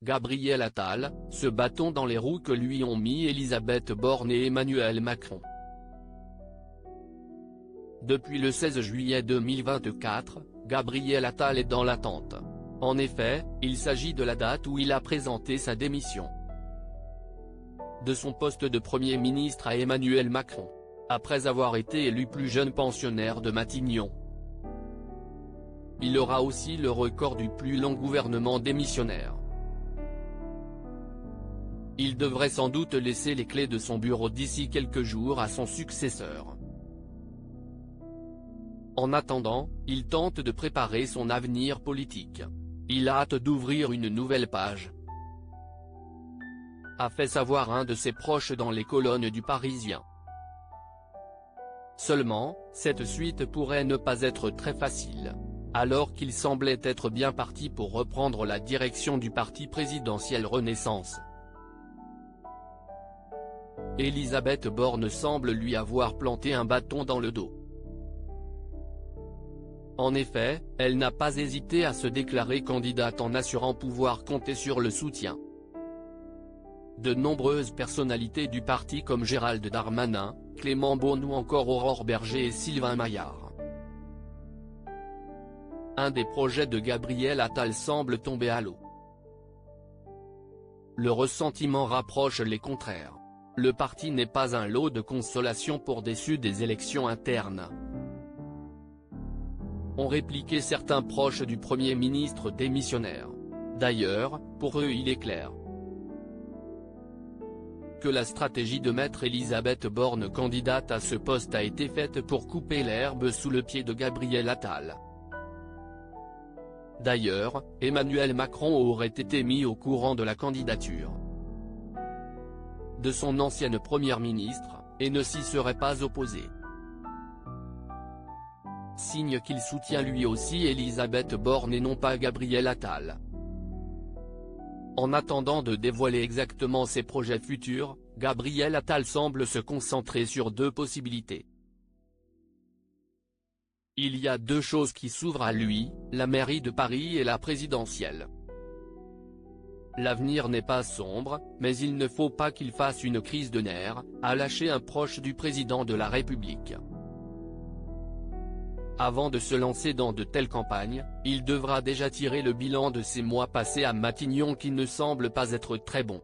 Gabriel Attal, ce bâton dans les roues que lui ont mis Elisabeth Borne et Emmanuel Macron. Depuis le 16 juillet 2024, Gabriel Attal est dans l'attente. En effet, il s'agit de la date où il a présenté sa démission de son poste de Premier ministre à Emmanuel Macron, après avoir été élu plus jeune pensionnaire de Matignon. Il aura aussi le record du plus long gouvernement démissionnaire. Il devrait sans doute laisser les clés de son bureau d'ici quelques jours à son successeur. En attendant, il tente de préparer son avenir politique. Il a hâte d'ouvrir une nouvelle page, a fait savoir un de ses proches dans les colonnes du Parisien. Seulement, cette suite pourrait ne pas être très facile, alors qu'il semblait être bien parti pour reprendre la direction du parti présidentiel Renaissance. Elisabeth Borne semble lui avoir planté un bâton dans le dos. En effet, elle n'a pas hésité à se déclarer candidate en assurant pouvoir compter sur le soutien de nombreuses personnalités du parti comme Gérald Darmanin, Clément Beaune ou encore Aurore Bergé et Sylvain Maillard. Un des projets de Gabriel Attal semble tomber à l'eau. Le ressentiment rapproche les contraires. Le parti n'est pas un lot de consolation pour déçus des élections internes, ont répliqué certains proches du Premier ministre démissionnaire. D'ailleurs, pour eux il est clair que la stratégie de mettre Elisabeth Borne candidate à ce poste a été faite pour couper l'herbe sous le pied de Gabriel Attal. D'ailleurs, Emmanuel Macron aurait été mis au courant de la candidature de son ancienne première ministre, et ne s'y serait pas opposé. Signe qu'il soutient lui aussi Elisabeth Borne et non pas Gabriel Attal. En attendant de dévoiler exactement ses projets futurs, Gabriel Attal semble se concentrer sur deux possibilités. Il y a deux choses qui s'ouvrent à lui, la mairie de Paris et la présidentielle. L'avenir n'est pas sombre, mais il ne faut pas qu'il fasse une crise de nerfs, a lâché un proche du président de la République. Avant de se lancer dans de telles campagnes, il devra déjà tirer le bilan de ces mois passés à Matignon qui ne semble pas être très bon.